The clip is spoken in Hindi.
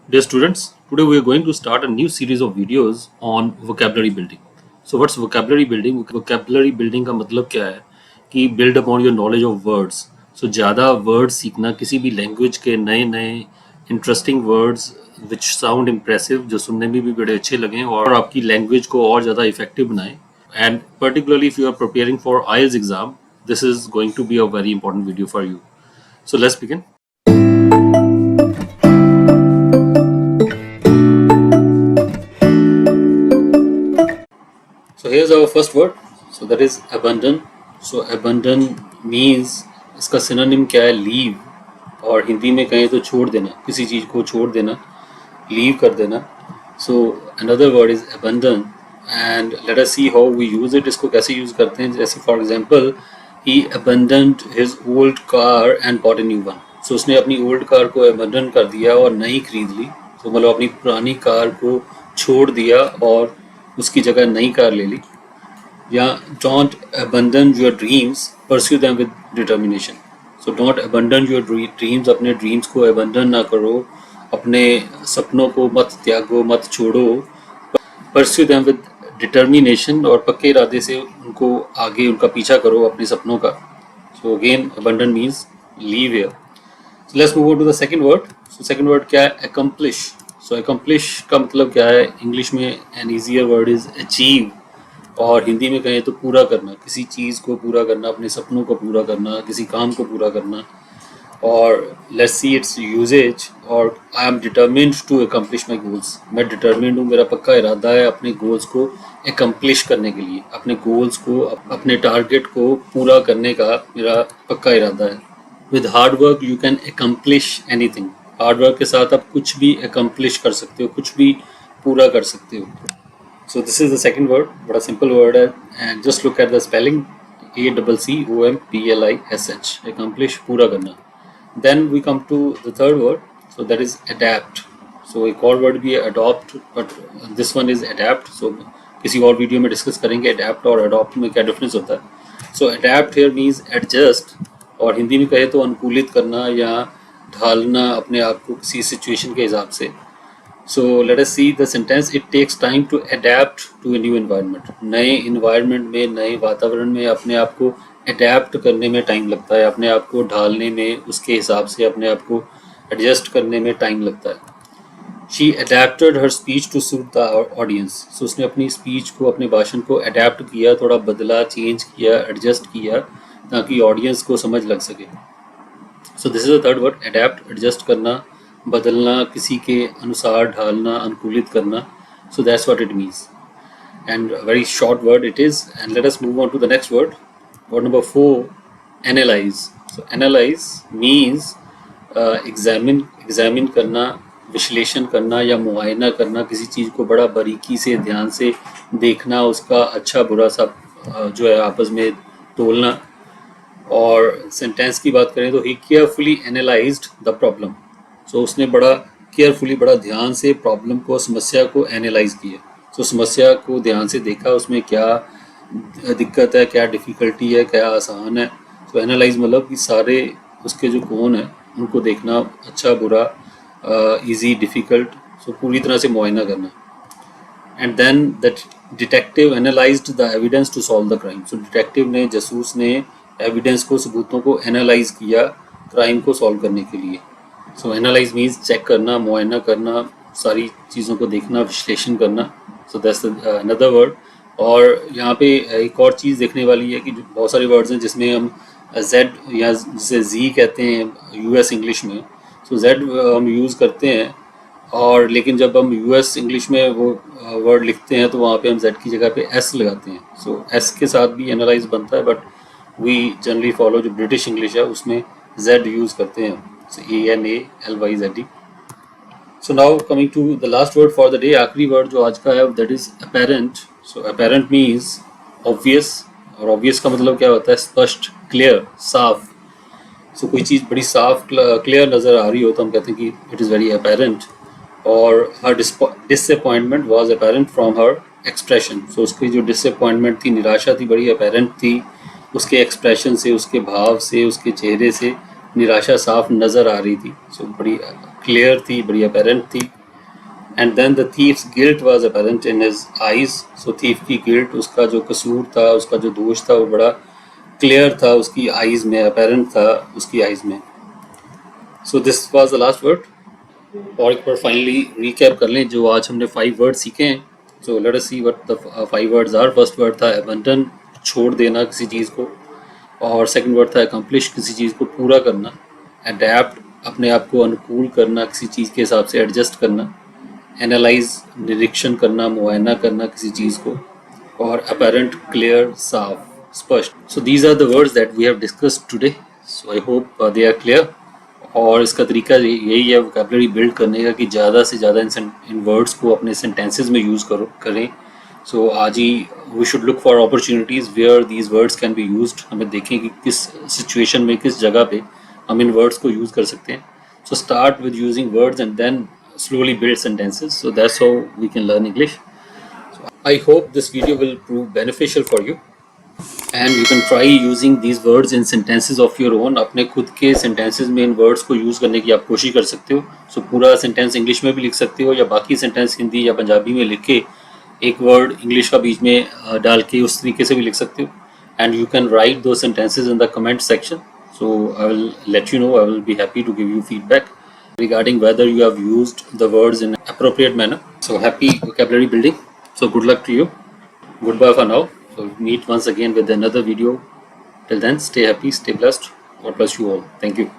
Dear students, today we are going to start a new series of videos on vocabulary building. So what's vocabulary building? Vocabulary building का मतलब क्या है कि build upon your knowledge of words. So ज़्यादा words सीखना किसी भी language के नए नए interesting words which sound impressive जो सुनने में भी बड़े अच्छे लगें और आपकी language को और ज़्यादा effective बनाएं. And particularly if you are preparing for IELTS exam, this is going to be a very important video for you. So let's begin. So here's our first word. So that is abandon. So abandon means इसका synonym क्या है? Leave. और हिंदी में कहें तो छोड़ देना, किसी चीज़ को छोड़ देना, leave कर देना. So another word is abandon. And let us see how we use it. इसको कैसे use करते हैं? जैसे for example, he abandoned his old car and bought a new one. So उसने अपनी old car को abandon कर दिया और नई खरीद ली. तो मतलब अपनी पुरानी कार को छोड़ दिया और उसकी जगह नई कार ले ली. या don't abandon your dreams, pursue them with determination. So don't abandon your dreams, अपने dreams को abandon ना करो, अपने सपनों को मत त्यागो, मत छोड़ो. Pursue them with determination, और पक्के इरादे से उनको आगे उनका पीछा करो अपने सपनों का. So again abandon means leave here. So let's move on to the second word. So second word क्या है? Accomplish. So accomplish का मतलब क्या है? English में an easier word is achieve, और हिंदी में कहें तो पूरा करना, किसी चीज़ को पूरा करना, अपने सपनों को पूरा करना, किसी काम को पूरा करना. और लेट्स सी इट्स यूजेज. और I am determined to accomplish my goals. मैं डिटर्मिन्ड हूँ, मेरा पक्का इरादा है अपने गोल्स को अकम्प्लिश करने के लिए, अपने गोल्स को, अपने टारगेट को पूरा करने का मेरा पक्का इरादा है. With hard work you can accomplish anything. Hard work के साथ आप कुछ भी अकम्प्लिश कर सकते हो, कुछ भी पूरा कर सकते हो. So this is the second word, बड़ा simple word है, and just look at the spelling. ACCOMPLISH, accomplish, पूरा करना. Then we come to the third word. So that is adapt. So एक और word भी है adopt, but this one is adapt. So किसी और वीडियो में डिस्कस करेंगे adapt और adopt में क्या डिफरेंस होता है. So adapt here means adjust, और हिंदी में कहे तो अनुकूलित करना या ढालना अपने आप को किसी सिचुएशन के हिसाब से. So let us see the sentence. It takes time to adapt to a new environment. नए environment में, नए वातावरण में अपने आप को adapt करने में टाइम लगता है, अपने आप को ढालने में, उसके हिसाब से अपने आप को adjust करने में टाइम लगता है. She adapted her speech to suit the audience. So उसने अपनी speech को, अपने भाषण को adapt किया, थोड़ा बदला, change किया, adjust किया ताकि audience को समझ लग सके. So this is the third word, adapt, adjust करना, बदलना, किसी के अनुसार ढालना, अनुकूलित करना. So that's what it means, and a very short word it is. And let us move on to the next word. Word number 4, analyze. So analyze means examine करना, विश्लेषण करना या मुआयना करना, किसी चीज़ को बड़ा बारीकी से, ध्यान से देखना, उसका अच्छा बुरा सब जो है आपस में तोलना. और सेंटेंस की बात करें तो he carefully analyzed the problem. So उसने बड़ा केयरफुली, बड़ा ध्यान से प्रॉब्लम को, समस्या को एनालाइज किया. So समस्या को ध्यान से देखा, उसमें क्या दिक्कत है, क्या डिफ़िकल्टी है, क्या आसान है. So एनालाइज मतलब कि सारे उसके जो कौन है उनको देखना, अच्छा बुरा, इजी डिफ़िकल्ट, सो पूरी तरह से मुआयना करना. And then that detective analysed the evidence to solve the crime. So detective ने, जासूस ने एविडेंस को, सबूतों को एनालाइज किया क्राइम को सॉल्व करने के लिए. सो एनालाइज मीन्स चेक करना, मुआयना करना, सारी चीज़ों को देखना, विश्लेषण करना. So that's another word. और यहाँ पे एक और चीज़ देखने वाली है कि बहुत सारे वर्ड्स हैं जिसमें हम Z या जिसे Z कहते हैं US इंग्लिश में. सो Z हम यूज़ करते हैं, और लेकिन जब हम US इंग्लिश में वो वर्ड लिखते हैं तो वहाँ पे हम Z की जगह पे S लगाते हैं. सो S के साथ भी एनालाइज बनता है, बट वी जनरली फॉलो जो ब्रिटिश इंग्लिश है उसमें Z यूज़ करते हैं. ANALYZD. So now coming to the last word for the day, आखिरी वर्ड जो आज का है, that is apparent. So apparent means obvious, और obvious का मतलब क्या होता है? स्पष्ट, clear, साफ. So कोई चीज़ बड़ी साफ, clear नज़र आ रही हो तो हम कहते हैं कि it is very apparent. और her disappointment was apparent from her expression. So उसकी जो disappointment थी, निराशा थी, बड़ी apparent थी, उसके expression से, उसके भाव से, उसके चेहरे से निराशा साफ नज़र आ रही थी. सो बड़ी क्लियर थी, बड़ी अपेरेंट थी। And then the thief's guilt was apparent in his eyes. So thief की गिल्ट, उसका जो कसूर था, उसका जो दोष था, वो बड़ा क्लियर था उसकी आईज में, अपेरेंट था उसकी आईज में। So this was the last word. और एक बार फाइनली रिकैप कर लें जो आज हमने 5 वर्ड सीखे हैं। So let us see what the 5 words are. First word था अबंडन, छोड़ देना किसी चीज़ को। और सेकंड वर्ड था अकम्प्लिश, किसी चीज़ को पूरा करना। अडेप्ट, अपने आप को अनुकूल करना, किसी चीज़ के हिसाब से एडजस्ट करना। एनालाइज, निरीक्षण करना, मुआयना करना किसी चीज़ को। और अपेरेंट, क्लियर, साफ, स्पष्ट। So these are the words that we have discussed today. So I hope they are clear. और इसका तरीका यही है वोकैबुलरी बिल्ड करने का कि ज़्यादा से ज़्यादा इन वर्ड्स को अपने सेंटेंसेस में यूज़ करें। सो आज ही we should look for opportunities where these words can be used. हमें देखें कि किस सिचुएशन में, किस जगह पे हम इन वर्ड्स को यूज़ कर सकते हैं। So start with using words and then slowly build sentences. So that's how we can learn English. So I hope this video will prove beneficial for you. And you can try using these words in sentences of your own. अपने खुद के sentences में इन words को use करने की आप कोशिश कर सकते हो। So पूरा sentence English में भी लिख सकते हो, या बाकी sentence हिंदी या पंजाबी में लिख के एक word English का बीच में डाल के उस तरीके से भी लिख सकते हो। And you can write those sentences in the comment section. So I will let you know. I will be happy to give you feedback regarding whether you have used the words in appropriate manner. So happy vocabulary building. So good luck to you. Goodbye for now. So meet once again with another video. Till then, stay happy, stay blessed. God bless you all. Thank you.